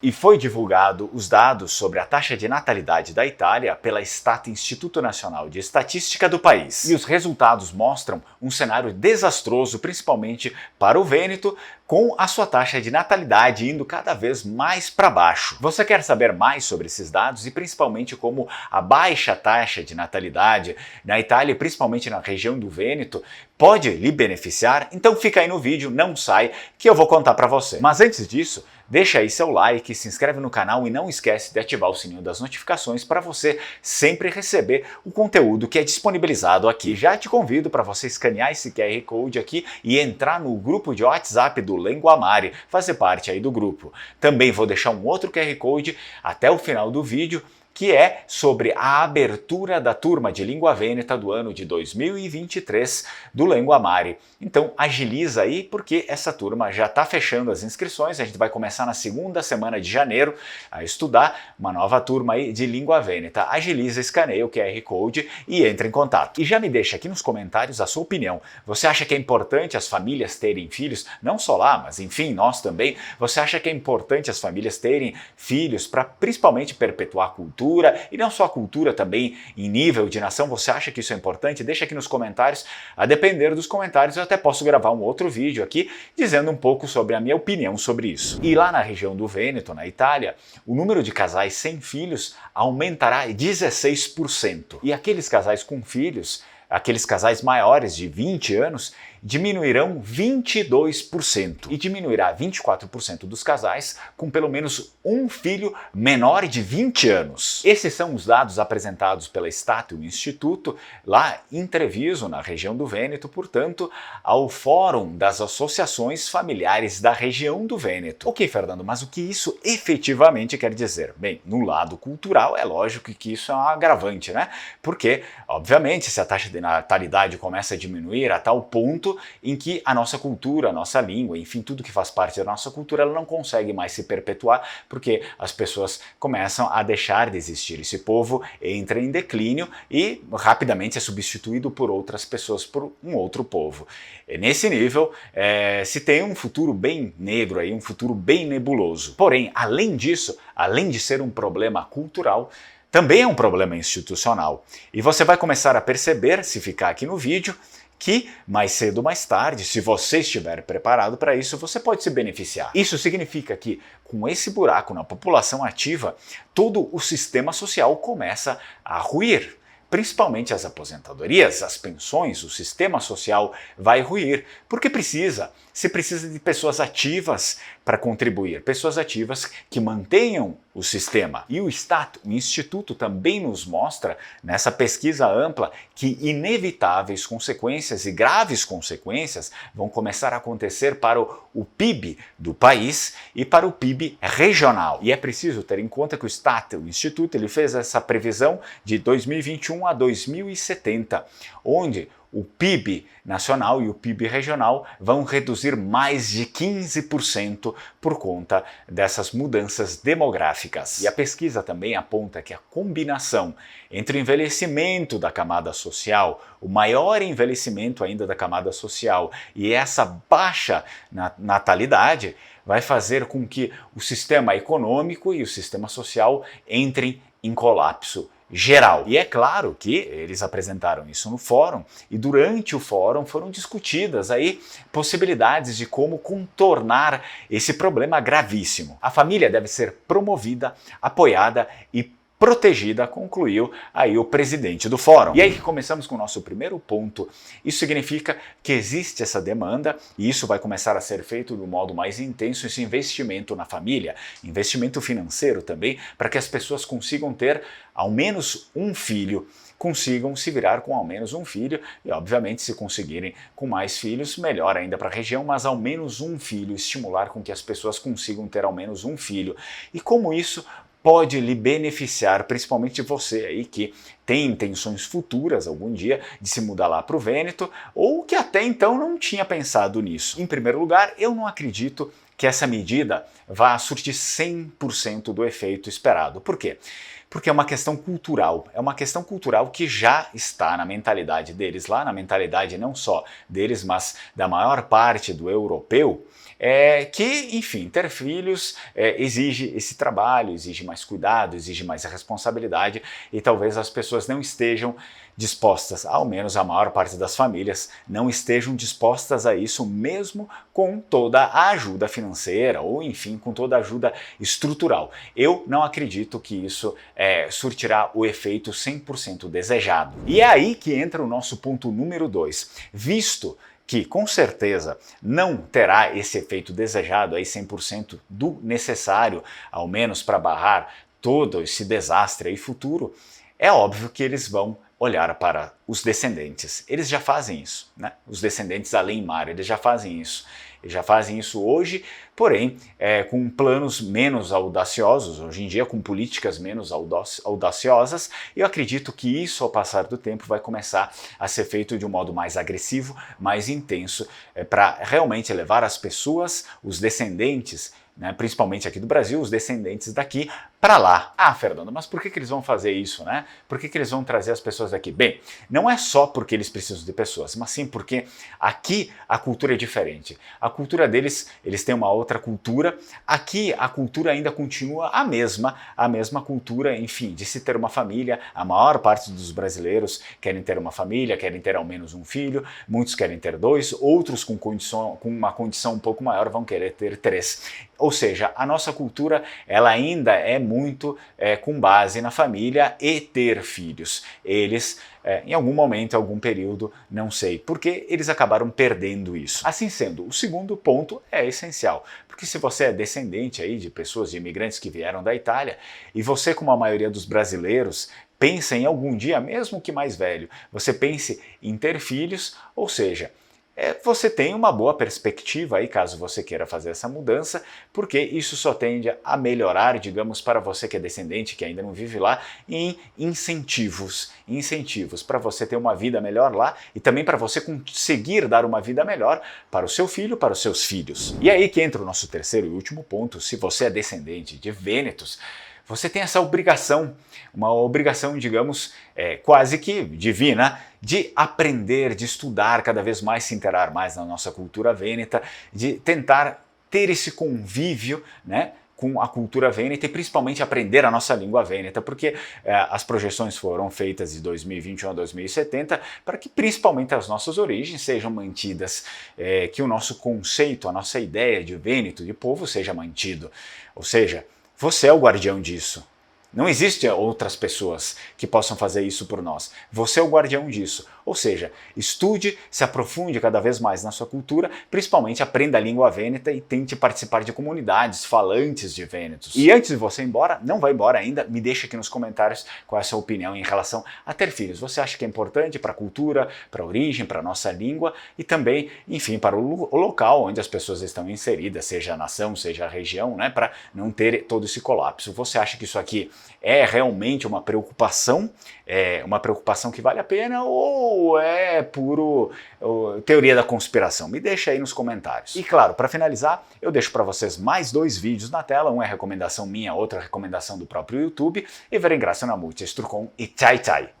E foi divulgado os dados sobre a taxa de natalidade da Itália pela Istat, Instituto Nacional de Estatística do país. E os resultados mostram um cenário desastroso, principalmente para o Vêneto, com a sua taxa de natalidade indo cada vez mais para baixo. Você quer saber mais sobre esses dados e principalmente como a baixa taxa de natalidade na Itália, principalmente na região do Vêneto, pode lhe beneficiar? Então fica aí no vídeo, não sai, que eu vou contar para você. Mas antes disso, deixa aí seu like, se inscreve no canal e não esquece de ativar o sininho das notificações para você sempre receber o conteúdo que é disponibilizado aqui. Já te convido para você escanear esse QR Code aqui e entrar no grupo de WhatsApp do Lenguamare, fazer parte aí do grupo. Também vou deixar um outro QR Code até o final do vídeo, que é sobre a abertura da turma de Língua Vêneta do ano de 2023 do Lenguamare. Então agiliza aí, porque essa turma já está fechando as inscrições, a gente vai começar na segunda semana de janeiro a estudar uma nova turma aí de Língua Vêneta. Agiliza, escaneia o QR Code e entra em contato. E já me deixa aqui nos comentários a sua opinião. Você acha que é importante as famílias terem filhos? Não só lá, mas enfim, nós também. Você acha que é importante as famílias terem filhos para principalmente perpetuar a cultura? E não só a cultura, também em nível de nação. Você acha que isso é importante? Deixa aqui nos comentários. A depender dos comentários eu até posso gravar um outro vídeo aqui dizendo um pouco sobre a minha opinião sobre isso. E lá na região do Vêneto, na Itália, o número de casais sem filhos aumentará 16%. E aqueles casais com filhos, aqueles casais maiores de 20 anos, diminuirão 22% e diminuirá 24% dos casais com pelo menos um filho menor de 20 anos. Esses são os dados apresentados pela Istat, o Instituto, lá em Treviso, na região do Vêneto, portanto, ao Fórum das Associações Familiares da região do Vêneto. Ok, Fernando, mas o que isso efetivamente quer dizer? Bem, no lado cultural é lógico que isso é um agravante, né? Porque, obviamente, se a taxa de natalidade começa a diminuir a tal ponto em que a nossa cultura, a nossa língua, enfim, tudo que faz parte da nossa cultura, ela não consegue mais se perpetuar, porque as pessoas começam a deixar de existir. Esse povo entra em declínio e rapidamente é substituído por outras pessoas, por um outro povo. E nesse nível, se tem um futuro bem negro aí, um futuro bem nebuloso. Porém, além disso, além de ser um problema cultural, também é um problema institucional. E você vai começar a perceber, se ficar aqui no vídeo, que mais cedo ou mais tarde, se você estiver preparado para isso, você pode se beneficiar. Isso significa que, com esse buraco na população ativa, todo o sistema social começa a ruir. Principalmente as aposentadorias, as pensões, o sistema social vai ruir, porque se precisa de pessoas ativas para contribuir, pessoas ativas que mantenham o sistema. E o Istat, o Instituto, também nos mostra, nessa pesquisa ampla, que inevitáveis consequências e graves consequências vão começar a acontecer para o PIB do país e para o PIB regional. E é preciso ter em conta que o Istat, o Instituto, ele fez essa previsão de 2021 a 2070, onde o PIB nacional e o PIB regional vão reduzir mais de 15% por conta dessas mudanças demográficas. E a pesquisa também aponta que a combinação entre o envelhecimento da camada social, o maior envelhecimento ainda da camada social e essa baixa natalidade vai fazer com que o sistema econômico e o sistema social entrem em colapso geral. E é claro que eles apresentaram isso no fórum e durante o fórum foram discutidas aí possibilidades de como contornar esse problema gravíssimo. A família deve ser promovida, apoiada e protegida, concluiu aí o presidente do fórum. E aí que começamos com o nosso primeiro ponto. Isso significa que existe essa demanda e isso vai começar a ser feito de um modo mais intenso, esse investimento na família, investimento financeiro também, para que as pessoas consigam ter ao menos um filho, consigam se virar com ao menos um filho e, obviamente, se conseguirem com mais filhos, melhor ainda para a região, mas ao menos um filho, estimular com que as pessoas consigam ter ao menos um filho. E como isso pode lhe beneficiar, principalmente você aí que tem intenções futuras algum dia de se mudar lá para o Vêneto ou que até então não tinha pensado nisso. Em primeiro lugar, eu não acredito que essa medida vá surtir 100% do efeito esperado. Por quê? Porque é uma questão cultural que já está na mentalidade deles lá, na mentalidade não só deles, mas da maior parte do europeu, que, enfim, ter filhos exige esse trabalho, exige mais cuidado, exige mais responsabilidade e talvez as pessoas não estejam dispostas, ao menos a maior parte das famílias, não estejam dispostas a isso mesmo com toda a ajuda financeira ou, enfim, com toda a ajuda estrutural. Eu não acredito que isso surtirá o efeito 100% desejado. E é aí que entra o nosso ponto número 2. Visto que com certeza não terá esse efeito desejado, aí 100% do necessário, ao menos para barrar todo esse desastre aí futuro, é óbvio que eles vão olhar para os descendentes. Eles já fazem isso, né? Os descendentes além-mar, eles já fazem isso. Eles já fazem isso hoje, porém com planos menos audaciosos, hoje em dia com políticas menos audaciosas, e eu acredito que isso, ao passar do tempo, vai começar a ser feito de um modo mais agressivo, mais intenso, para realmente levar as pessoas, os descendentes, né, principalmente aqui do Brasil, os descendentes daqui, para lá. Ah, Fernando, mas por que eles vão fazer isso, né? Por que eles vão trazer as pessoas daqui? Bem, não é só porque eles precisam de pessoas, mas sim porque aqui a cultura é diferente. A cultura deles, eles têm uma outra cultura. Aqui a cultura ainda continua a mesma cultura, enfim, de se ter uma família. A maior parte dos brasileiros querem ter uma família, querem ter ao menos um filho, muitos querem ter 2, outros com uma condição um pouco maior vão querer ter 3. Ou seja, a nossa cultura ela ainda é muito com base na família e ter filhos. Eles, em algum momento, em algum período, não sei, porque eles acabaram perdendo isso. Assim sendo, o segundo ponto é essencial, porque se você é descendente aí de pessoas, de imigrantes que vieram da Itália, e você, como a maioria dos brasileiros, pensa em algum dia, mesmo que mais velho, você pense em ter filhos, ou seja, você tem uma boa perspectiva aí, caso você queira fazer essa mudança, porque isso só tende a melhorar, digamos, para você que é descendente, que ainda não vive lá, em incentivos para você ter uma vida melhor lá e também para você conseguir dar uma vida melhor para o seu filho, para os seus filhos. E aí que entra o nosso terceiro e último ponto. Se você é descendente de vênetos, você tem essa obrigação, uma obrigação, digamos, quase que divina, de aprender, de estudar cada vez mais, se inteirar mais na nossa cultura vêneta, de tentar ter esse convívio, né, com a cultura vêneta e principalmente aprender a nossa língua vêneta, porque as projeções foram feitas de 2021 a 2070 para que principalmente as nossas origens sejam mantidas, que o nosso conceito, a nossa ideia de vêneto, de povo, seja mantido. Ou seja, você é o guardião disso. Não existem outras pessoas que possam fazer isso por nós. Você é o guardião disso. Ou seja, estude, se aprofunde cada vez mais na sua cultura, principalmente aprenda a língua vêneta e tente participar de comunidades falantes de vênetos. E antes de você ir embora, não vai embora ainda, me deixa aqui nos comentários qual é a sua opinião em relação a ter filhos. Você acha que é importante para a cultura, para a origem, para a nossa língua e também, enfim, para o local onde as pessoas estão inseridas, seja a nação, seja a região, né, para não ter todo esse colapso. Você acha que isso aqui é realmente uma preocupação que vale a pena ou é puro teoria da conspiração? Me deixa aí nos comentários. E claro, para finalizar, eu deixo para vocês mais 2 vídeos na tela, um é recomendação minha, outra recomendação do próprio YouTube, e vi ringrazio una multi, Sturcon e tchai tchai!